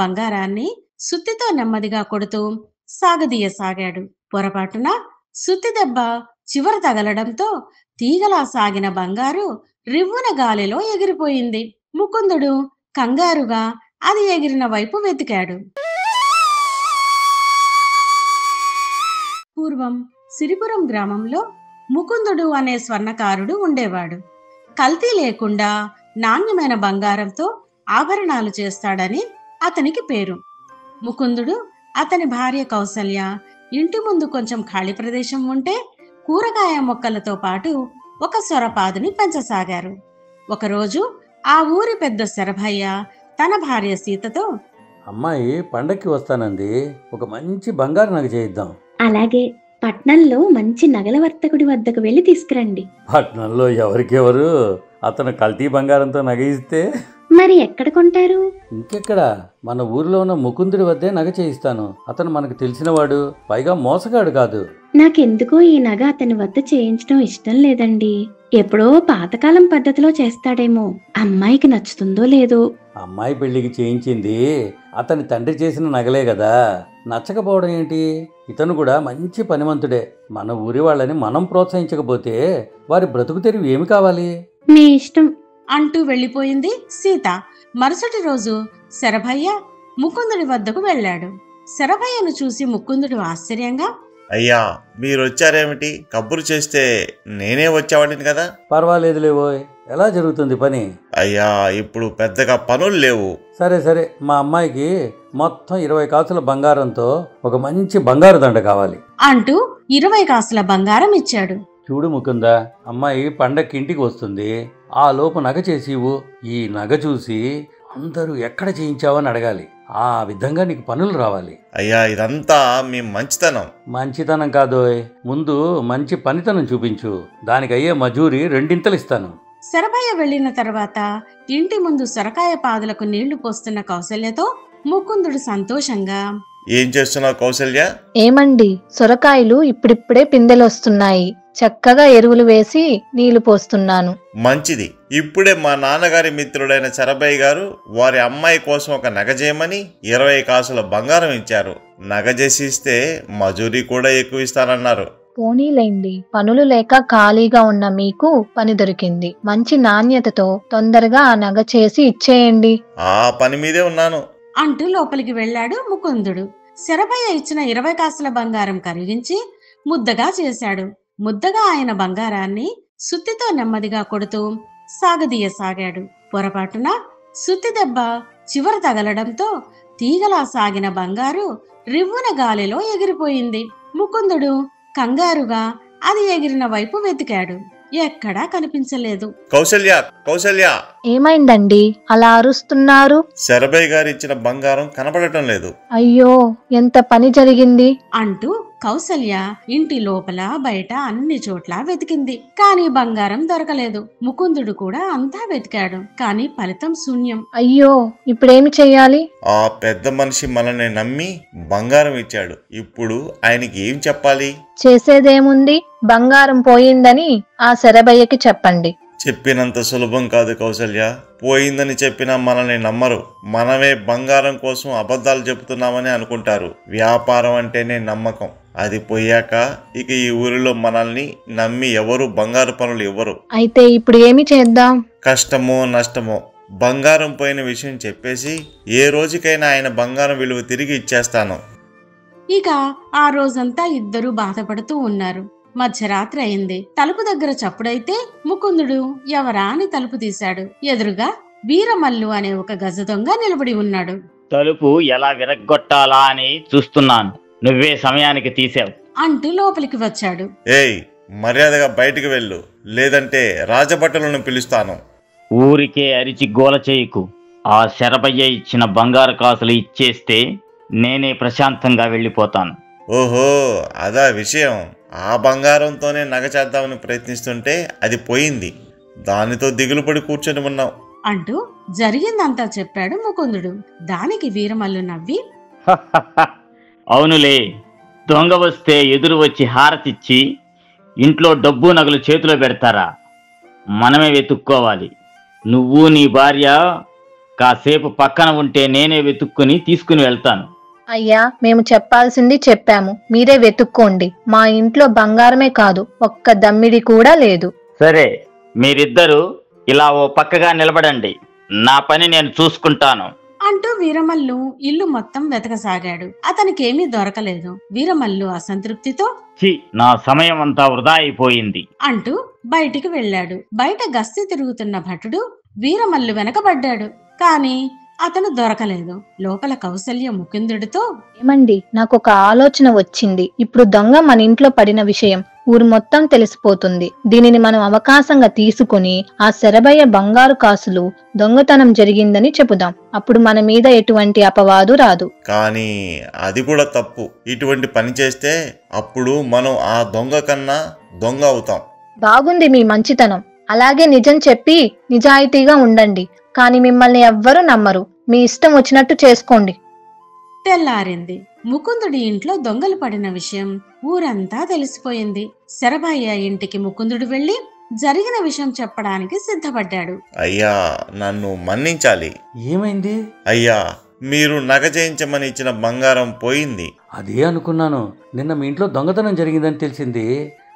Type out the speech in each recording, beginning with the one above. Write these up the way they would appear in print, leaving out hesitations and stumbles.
బంగారాన్ని సుత్తితో నెమ్మదిగా కొడుతూ సాగదీయసాగాడు. పొరపాటున సుత్తి దెబ్బ చివర తగలడంతో తీగలా సాగిన బంగారు రివ్వున గాలిలో ఎగిరిపోయింది. ముకుందుడు కంగారుగా అది ఎగిరిన వైపు వెతికాడు. పూర్వం సిరిపురం గ్రామంలో ముకుందుడు అనే స్వర్ణకారుడు ఉండేవాడు. కల్తీ లేకుండా నాణ్యమైన బంగారంతో ఆభరణాలు చేస్తాడని అతనికి పేరు. ముకుందుడు, అతని భార్య కౌసల్య ఇంటి ముందు కొంచెం ఖాళీ ప్రదేశం ఉంటే కూరగాయ మొక్కలతో పాటు ఒక సొరపాదుని పెంచసాగారు. ఒకరోజు ఆ ఊరి పెద్ద శరభయ్య తన భార్య సీతతో, అమ్మాయి పండక్కి వస్తానంది, ఒక మంచి బంగారు నగ చేయిద్దాం. అలాగే, పట్నంలో మంచి నగల వర్తకుడి వద్దకు వెళ్ళి తీసుకురండి. పట్నంలో ఎవరికెవరు, అతను కల్తీ బంగారంతో నగ ఇస్తే మరి ఎక్కడ కొంటారు? ఇంకెక్కడ, మన ఊరిలో ఉన్న ముకుందుడి వద్దే నగ చేయిస్తాను. అతను మనకు తెలిసినవాడు, పైగా మోసగాడు కాదు. నాకెందుకో ఈ నగ అతని వద్ద చేయించడం ఇష్టం లేదండి. ఎప్పుడో పాతకాలం పద్ధతిలో చేస్తాడేమో. అమ్మాయికి నచ్చుతుందో లేదో. అమ్మాయి పెళ్లికి చేయించింది అతని తండ్రి చేసిన నగలే కదా, నచ్చకపోవడం ఏంటి? ఇతను కూడా మంచి పనిమంతుడే. మన ఊరి వాళ్ళని మనం ప్రోత్సహించకపోతే వారి బ్రతుకు తెరువు ఏమి కావాలి? మీ ఇష్టం అంటూ వెళ్ళిపోయింది సీత. మరుసటి రోజు శరభయ్య ముకుందుడి వద్దకు వెళ్ళాడు. శరభయ్యను చూసి ముకుందుడు ఆశ్చర్యంగా, అయ్యా, మీరొచ్చారేమిటి? కబురు చేస్తే నేనే వచ్చేవాడిని కదా. పర్వాలేదులేవోయ్, ఎలా జరుగుతుంది పని? అయ్యా, ఇప్పుడు పెద్దగా పనులు లేవు. సరే సరే, మా అమ్మాయికి మొత్తం 20 కాసుల బంగారంతో ఒక మంచి బంగారు దండ కావాలి అంటూ 20 కాసుల బంగారం ఇచ్చాడు. చూడు ముకుందా, అమ్మాయి పండక్కి ఇంటికి వస్తుంది, ఆ లోపు నగ చేసివు. ఈ నగ చూసి అందరూ ఎక్కడ చేయించావని అడగాలి. ఆ విధంగా నీకు పనులు రావాలి. అయ్యా, ఇదంతా మీ మంచితనం. మంచితనం కాదోయ్, ముందు మంచి పనితనం చూపించు, దానికయ్యే మజూరి 2 ఇస్తాను. శరభయ్య వెళ్లిన తర్వాత ఇంటి ముందు సొరకాయ పాదులకు నీళ్లు పోస్తున్న కౌసల్యతో ముకుందుడు సంతోషంగా, ఏం చేస్తున్నావు కౌసల్య? ఏమండి, సొరకాయలు ఇప్పుడిప్పుడే పిందెలొస్తున్నాయి. చక్కగా ఎరువులు వేసి నీళ్లు పోస్తున్నాను. మంచిది. ఇప్పుడే మా నాన్నగారి మిత్రుడైన శరభయ్య గారు వారి అమ్మాయి కోసం ఒక నగ చేయమని 20 కాసుల బంగారం ఇచ్చారు. నగ చేసిస్తే మజూరీ కూడా ఎక్కువ ఇస్తానన్నారు. పోనీలేండి, పనులు లేక ఖాళీగా ఉన్న మీకు పని దొరికింది. మంచి నాణ్యతతో తొందరగా ఆ నగ చేసి ఇచ్చేయండి. ఆ పని మీదే ఉన్నాను అంటూ లోపలికి వెళ్ళాడు ముకుందుడు. శరభయ్య ఇచ్చిన 20 కాసుల బంగారం కరిగించి ముద్దగా చేశాడు. ముద్దగా ఆయన బంగారాన్ని సుత్తితో నెమ్మదిగా కొడుతూ సాగదీయసాగాడు. పొరపాటున సుత్తి దెబ్బ చివర తగలడంతో తీగలా సాగిన బంగారు రివ్వున గాలిలో ఎగిరిపోయింది. ముకుందుడు కంగారుగా అది ఎగిరిన వైపు వెతికాడు. ఎక్కడా కనిపించలేదు. కౌసల్య, కౌసల్య! ఏమైందండి అలా అరుస్తున్నారు? శరభయ్య గారు ఇచ్చిన బంగారం కనపడటం లేదు. అయ్యో, ఎంత పని జరిగింది అంటూ కౌసల్య ఇంటి లోపల బయట అన్ని చోట్ల వెతికింది. కాని బంగారం దొరకలేదు. ముకుందుడు కూడా అంతా వెతికాడు, కాని ఫలితం శూన్యం. అయ్యో, ఇప్పుడేమి చెయ్యాలి? ఆ పెద్ద మనిషి మనల్ని నమ్మి బంగారం ఇచ్చాడు. ఇప్పుడు ఆయనకి ఏం చెప్పాలి? చేసేదేముంది, బంగారం పోయిందని ఆ శరభయ్యకి చెప్పండి. చెప్పినంత సులభం కాదు కౌసల్య. పోయిందని చెప్పినా మనల్ని నమ్మరు. మనమే బంగారం కోసం అబద్ధాలు చెబుతున్నామని అనుకుంటారు. వ్యాపారం అంటేనే నమ్మకం. అది పోయాక ఇక ఈ ఊరిలో మనల్ని నమ్మి ఎవరు బంగారు పనులు ఇవ్వరు. అయితే ఇప్పుడు ఏమి చేద్దాం? కష్టమో నష్టమో బంగారం పోయిన విషయం చెప్పేసి ఏ రోజుకైనా ఆయన బంగారం విలువ తిరిగి ఇచ్చేస్తాను. ఇక ఆ రోజంతా ఇద్దరూ బాధపడుతూ ఉన్నారు. మధ్యరాత్రి అయింది. తలుపు దగ్గర చప్పుడైతే ముకుందుడు ఎవరా అని తలుపు తీశాడు. ఎదురుగా వీరమల్లు అనే ఒక గజ దొంగ నిలబడి ఉన్నాడు. తలుపు ఎలా విరగ్గొట్టాలా అని చూస్తున్నాను. నువ్వే సమయానికి తీసావు అంటూ లోపలికి వచ్చాడు. ఏయ్, మర్యాదగా బయటికి వెళ్ళు, లేదంటే రాజభటులను పిలుస్తాను. ఊరికే అరిచి గోల చేయకు. ఆ శరభయ్య ఇచ్చిన బంగారు కాసులు ఇచ్చేస్తే నేనే ప్రశాంతంగా వెళ్ళిపోతాను. ఓహో, అదా విషయం. ఆ బంగారంతోనే నగ చేద్దామని ప్రయత్నిస్తుంటే అది పోయింది. దానితో దిగులు పడి కూర్చొని ఉన్నాం అంటూ జరిగిందంతా చెప్పాడు ముకుందుడు. దానికి వీరమల్లు నవ్వి, అవునులే, దొంగ వస్తే ఎదురు వచ్చి హారతిచ్చి ఇంట్లో డబ్బు నగలు చేతిలో పెడతారా? మనమే వెతుక్కోవాలి. నువ్వు నీ భార్య కాసేపు పక్కన ఉంటే నేనే వెతుక్కుని తీసుకుని వెళ్తాను. అయ్యా, మేము చెప్పాల్సింది చెప్పాము, మీరే వెతుక్కోండి. మా ఇంట్లో బంగారమే కాదు, ఒక్క దమ్మిడి కూడా లేదు. సరే, మీరిద్దరూ ఇలా ఓ పక్కగా నిలబడండి. నా పని నేను చూసుకుంటాను అంటూ వీరమల్లు ఇల్లు మొత్తం వెతకసాగాడు. అతనికేమీ దొరకలేదు. వీరమల్లు అసంతృప్తితో ఛీ, నా సమయం అంతా వృధా అయిపోయింది అంటూ బయటికి వెళ్ళాడు. బయట గస్తీ తిరుగుతున్న భటుడు వీరమల్లు వెనకబడ్డాడు. కాని అతను దొరకలేదు. లోపల కౌసల్య ముకుందుడితో, ఏమండి, నాకు ఒక ఆలోచన వచ్చింది. ఇప్పుడు దొంగ మన ఇంట్లో పడిన విషయం ఊరు మొత్తం తెలిసిపోతుంది. దీనిని మనం అవకాశంగా తీసుకుని ఆ శరభయ్య బంగారు కాసులు దొంగతనం జరిగిందని చెబుదాం. అప్పుడు మన మీద ఎటువంటి అపవాదు రాదు. కానీ అది కూడా తప్పు. ఇటువంటి పని చేస్తే అప్పుడు మనం ఆ దొంగ కన్నా దొంగ అవుతాం. బాగుంది మీ మంచితనం. అలాగే నిజం చెప్పి నిజాయితీగా ఉండండి. కాని మిమ్మల్ని ఎవ్వరూ నమ్మరు. మీ ఇష్టం వచ్చినట్టు చేసుకోండి. తెల్లారింది. ముకుందుడి ఇంట్లో దొంగలు పడిన విషయం ఊరంతా తెలిసిపోయింది. శరభయ్య ఇంటికి ముకుందుడు వెళ్లి జరిగిన విషయం చెప్పడానికి సిద్ధపడ్డాడు. అయ్యా, నన్ను మన్నించాలి. ఏమైంది? అయ్యా, మీరు నగ చేయించమని ఇచ్చిన బంగారం పోయింది. అదే అనుకున్నాను. నిన్న మీ ఇంట్లో దొంగతనం జరిగిందని తెలిసింది.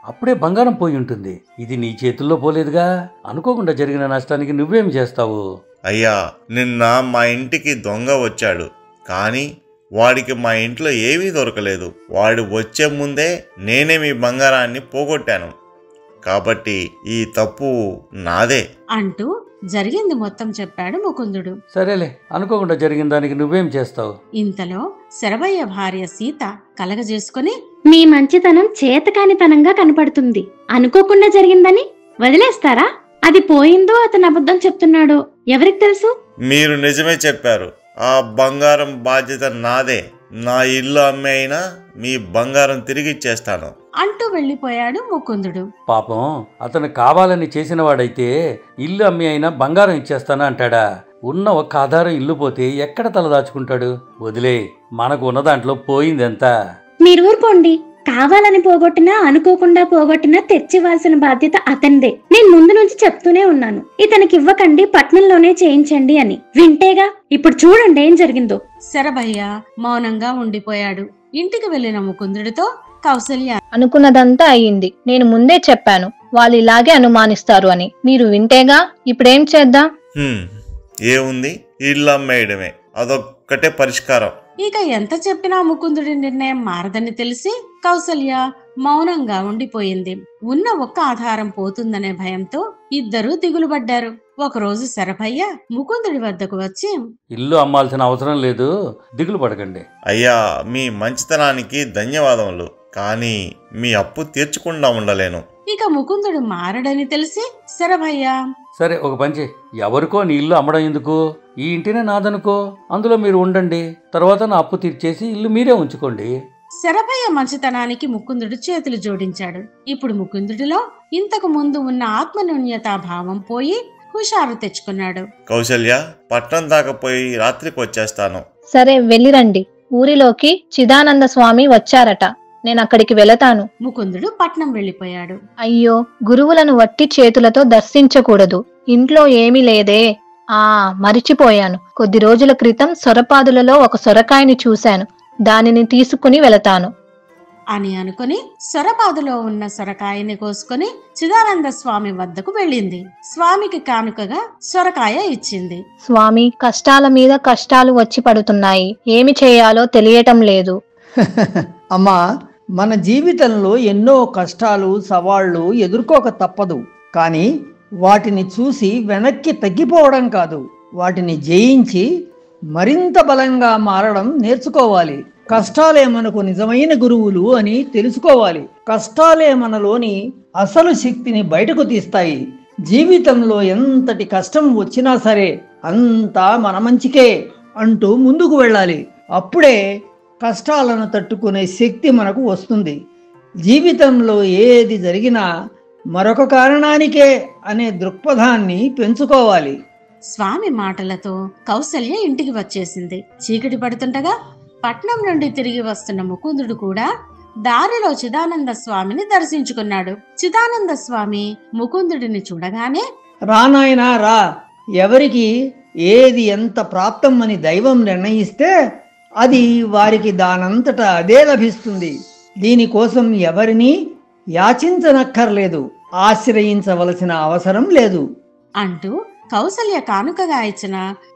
అప్పుడే బంగారం పోయి ఉంటుంది. ఇది నీ చేతుల్లో పోలేదుగా. అనుకోకుండా జరిగిన నష్టానికి నువ్వేం చేస్తావు? అయ్యా, నిన్న మా ఇంటికి దొంగ వచ్చాడు. కానీ వాడికి మా ఇంట్లో ఏమీ దొరకలేదు. వాడు వచ్చే ముందే నేనే మీ బంగారాన్ని పోగొట్టాను. కాబట్టి ఈ తప్పు నాదే అంటూ జరిగింది మొత్తం చెప్పాడు ముకుందుడు. సరేలే, అనుకోకుండా జరిగిన దానికి నువ్వేం చేస్తావు? ఇంతలో శరభయ్య భార్య సీత కలగజేసుకుని, మీ మంచితనం చేతకానితనంగా కనపడుతుంది. అనుకోకుండా జరిగిందని వదిలేస్తారా? అది పోయిందో అతను అబద్ధం చెప్తున్నాడో ఎవరికి తెలుసు? మీరు నిజమే చెప్పారు. ఆ బంగారం బాధ్యత నాదే. నా ఇల్లు అమ్మే అయినా మీ బంగారం తిరిగి ఇచ్చేస్తాను అంటూ వెళ్లిపోయాడు ముకుందుడు. పాపం, అతను కావాలని చేసిన వాడైతే ఇల్లు అమ్మి అయినా బంగారం ఇచ్చేస్తాను అంటాడా? ఉన్న ఒక్క ఆధారం ఇల్లు పోతే ఎక్కడ తలదాచుకుంటాడు? వదిలే, మనకు ఉన్న దాంట్లో పోయిందెంత? మీరు ఊరుకోండి. కావాలని పోగొట్టినా అనుకోకుండా పోగొట్టినా తెచ్చివ్వాల్సిన బాధ్యత అతనిదే. నేను ముందు నుంచి చెప్తూనే ఉన్నాను, ఇతనికి ఇవ్వకండి, పట్నంలోనే చేయించండి అని. వింటేగా. ఇప్పుడు చూడండి ఏం జరిగిందో. శరభయ్య మౌనంగా ఉండిపోయాడు. ఇంటికి వెళ్లిన ముకుందుడితో కౌసల్య, అనుకున్నదంతా అయ్యింది. నేను ముందే చెప్పాను వాళ్ళు ఇలాగే అనుమానిస్తారు అని. మీరు వింటేగా. ఇప్పుడేం చేద్దాం? ఏముంది, ఇల్లు అమ్మేయడమే. అదొక్కటే పరిష్కారం. ఇక ఎంత చెప్పినా ముకుందుడి నిర్ణయం మారదని తెలిసి కౌసల్య మౌనంగా ఉండిపోయింది. ఉన్న ఒక్క ఆధారం పోతుందనే భయంతో ఇద్దరూ దిగులుపడ్డారు. ఒకరోజు శరభయ్య ముకుందుడి వద్దకు వచ్చి, ఇల్లు అమ్మాల్సిన అవసరం లేదు, దిగులు పడకండి. అయ్యా, మీ మంచితనానికి ధన్యవాదములు. కానీ మీ అప్పు తీర్చకుండా ఉండలేను. ఇక ముకుందుడు మారడని తెలిసి శరభయ్య, సరే, ఒక పంచి, ఎవరికో నీ ఇల్లు అమ్మడం ఎందుకు? ఈ ఇంటినే నాదనుకో, అందులో మీరు ఉండండి. తర్వాత నా అప్పు తీర్చేసి ఇల్లు మీరే ఉంచుకోండి. శరభయ్య మంచితనానికి ముకుందుడు చేతులు జోడించాడు. ఇప్పుడు ముకుందుడిలో ఇంతకు ముందు ఉన్న ఆత్మన్యూన్యతా భావం పోయి హుషారు తెచ్చుకున్నాడు. కౌసల్య, పట్నం దాకా పోయి రాత్రికి వచ్చేస్తాను. సరే, వెళ్ళిరండి. ఊరిలోకి చిదానంద స్వామి వచ్చారట. నేను అక్కడికి వెళతాను. ముకుందుడు పట్నం వెళ్లిపోయాడు. అయ్యో, గురువులను వట్టి చేతులతో దర్శించకూడదు. ఇంట్లో ఏమీ లేదే. మరిచిపోయాను. కొద్ది రోజుల క్రితం సొరపాదులలో ఒక సొరకాయని చూశాను. దానిని తీసుకుని వెళతాను అని అనుకుని సొరపాదులో ఉన్న సొరకాయని కోసుకుని చిదానంద స్వామి వద్దకు వెళ్ళింది. స్వామికి కానుకగా సొరకాయ ఇచ్చింది. స్వామి, కష్టాల మీద కష్టాలు వచ్చి పడుతున్నాయి. ఏమి చేయాలో తెలియటం లేదు. అమ్మా, మన జీవితంలో ఎన్నో కష్టాలు సవాళ్లు ఎదుర్కోక తప్పదు. కానీ వాటిని చూసి వెనక్కి తగ్గిపోవడం కాదు, వాటిని జయించి మరింత బలంగా మారడం నేర్చుకోవాలి. కష్టాలే మనకు నిజమైన గురువులు అని తెలుసుకోవాలి. కష్టాలే మనలోని అసలు శక్తిని బయటకు తీస్తాయి. జీవితంలో ఎంతటి కష్టం వచ్చినా సరే అంతా మన మంచికే అంటూ ముందుకు వెళ్ళాలి. అప్పుడే కష్టాలను తట్టుకునే శక్తి మనకు వస్తుంది. జీవితంలో ఏది జరిగినా మరొక కారణానికే అనే దృక్పథాన్ని పెంచుకోవాలి. స్వామి మాటలతో కౌసల్య ఇంటికి వచ్చేసింది. చీకటి పడుతుండగా పట్నం నుండి తిరిగి వస్తున్న ముకుందుడు కూడా దారిలో చిదానంద స్వామిని దర్శించుకున్నాడు. చిదానంద స్వామి ముకుందుడిని చూడగానే, రా నాయనా రా, ఎవరికి ఏది ఎంత ప్రాప్తం అని దైవం నిర్ణయిస్తే అది వారికి దానంతటా అదే లభిస్తుంది. దీనికోసం ఎవరినీ యాచించనక్కర్లేదు, ఆశ్రయించవలసిన అవసరం లేదు అంటూ కౌసల్య కానుకగా ఇచ్చిన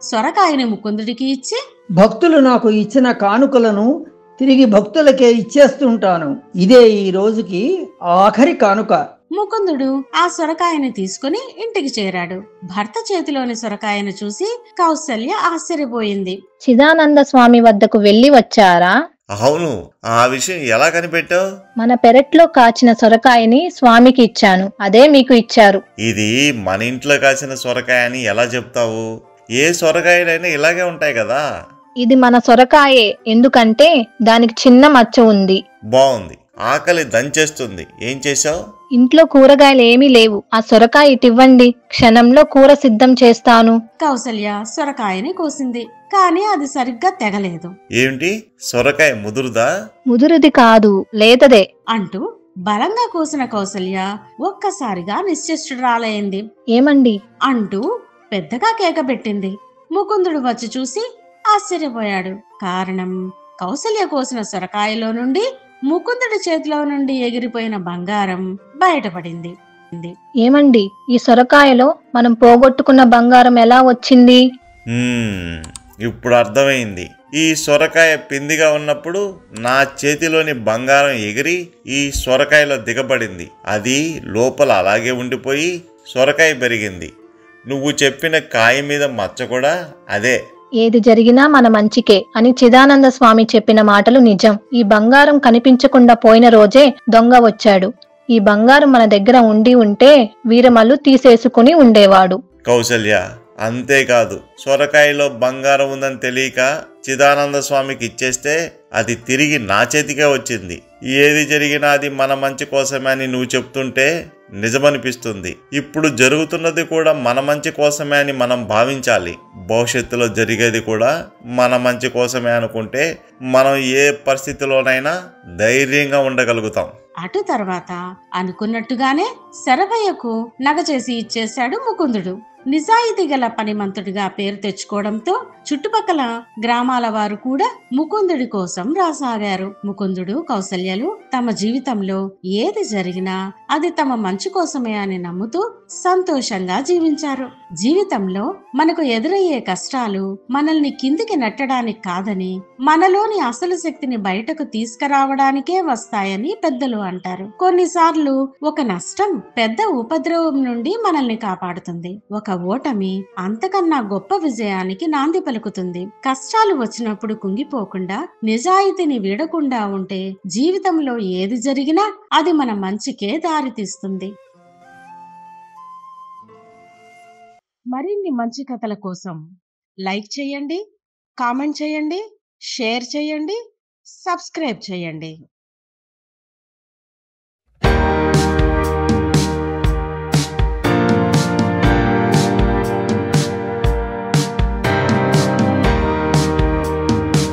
సొరకాయని ముకుందుడికి ఇచ్చి, భక్తులు నాకు ఇచ్చిన కానుకలను తిరిగి భక్తులకే ఇచ్చేస్తుంటాను. ఇదే ఈ రోజుకి ఆఖరి కానుక. ముకుందుడు ఆ సొరకాయని తీసుకుని ఇంటికి చేరాడు. భర్త చేతిలోని సొరకాయను చూసి కౌసల్య ఆశ్చర్యపోయింది. చిదానంద స్వామి వద్దకు వెళ్లి వచ్చారా? అవును, ఆ విషయం ఎలా కనిపెట్టావు? మన పెరట్లో కాచిన సొరకాయని స్వామికి ఇచ్చాను, అదే మీకు ఇచ్చారు. ఇది మన ఇంట్లో కాసిన సొరకాయ అని ఎలా చెప్తావు? ఏ సొరకాయలైనా ఇలాగే ఉంటాయి కదా. ఇది మన సొరకాయే, ఎందుకంటే దానికి చిన్న మచ్చ ఉంది. బాగుంది, ఆకలి దంచేస్తుంది. ఏం చేశావు? ఇంట్లో కూరగాయలు ఏమీ లేవు, ఆ సొరకాయ ఇటివ్వండి, క్షణంలో కూర సిద్ధం చేస్తాను. కౌసల్య సొరకాయని కోసింది, కానీ అది సరిగ్గా తెగలేదు. ఏమిటి, సొరకాయ ముదురుదా? ముదురుది కాదు, లేతదే అంటూ బలంగా కోసిన కౌసల్య ఒక్కసారిగా నిశ్చేష్టురాలైంది. ఏమండి అంటూ పెద్దగా కేక పెట్టింది. ముకుందుడు వచ్చి చూసి ఆశ్చర్యపోయాడు. కారణం, కౌసల్య కోసిన సొరకాయలో నుండి ముకుందుడి చేతిలో నుండి ఎగిరిపోయిన బంగారం బయటపడింది. ఏమండి, ఈ సొరకాయలో మనం పోగొట్టుకున్న బంగారం ఎలా వచ్చింది? ఇప్పుడు అర్థమైంది. ఈ సొరకాయ పిందిగా ఉన్నప్పుడు నా చేతిలోని బంగారం ఎగిరి ఈ సొరకాయలో దిగబడింది. అది లోపల అలాగే ఉండిపోయి సొరకాయ పెరిగింది. నువ్వు చెప్పిన కాయ మీద మచ్చ కూడా అదే. ఏది జరిగినా మన మంచికే అని చిదానంద స్వామి చెప్పిన మాటలు నిజం. ఈ బంగారం కనిపించకుండా పోయిన రోజే దొంగ వచ్చాడు. ఈ బంగారం మన దగ్గర ఉండి ఉంటే వీరమల్లు తీసేసుకుని ఉండేవాడు. కౌసల్య, అంతేకాదు, సొరకాయలో బంగారం ఉందని తెలియక చిదానంద స్వామికి ఇచ్చేస్తే అది తిరిగి నా చేతికే వచ్చింది. ఏది జరిగినా అది మన మంచి కోసమే అని నువ్వు చెప్తుంటే నిజమనిపిస్తుంది. ఇప్పుడు జరుగుతున్నది కూడా మన మంచి కోసమే అని మనం భావించాలి. భవిష్యత్తులో జరిగేది కూడా మన మంచి కోసమే అనుకుంటే మనం ఏ పరిస్థితిలోనైనా ధైర్యంగా ఉండగలుగుతాం. అటు తర్వాత అనుకున్నట్టుగానే శరభయ్యకు నగ చేసి ఇచ్చేశాడు ముకుందుడు. నిజాయితీ గల పనిమంతుడిగా పేరు తెచ్చుకోవడంతో చుట్టుపక్కల గ్రామాల వారు కూడా ముకుందుడి కోసం రాసాగారు. ముకుందుడు, కౌసల్యలు తమ జీవితంలో ఏది జరిగినా అది తమ మంచి కోసమే అని నమ్ముతూ సంతోషంగా జీవించారు. జీవితంలో మనకు ఎదురయ్యే కష్టాలు మనల్ని కిందికి నెట్టడానికి కాదని, మనలోని అసలు శక్తిని బయటకు తీసుకురావడానికే వస్తాయని పెద్దలు అంటారు. కొన్నిసార్లు ఒక నష్టం పెద్ద ఉపద్రవం నుండి మనల్ని కాపాడుతుంది. ఒక ఓటమి అంతకన్నా గొప్ప విజయానికి నాంది పలుకుతుంది. కష్టాలు వచ్చినప్పుడు కుంగిపోకుండా, నిజాయితీని వీడకుండా ఉంటే జీవితంలో ఏది జరిగినా అది మన మంచికే దారితీస్తుంది. మరిన్ని మంచి కథల కోసం లైక్ చేయండి, కామెంట్ చేయండి, షేర్ చేయండి, సబ్స్క్రైబ్ చేయండి.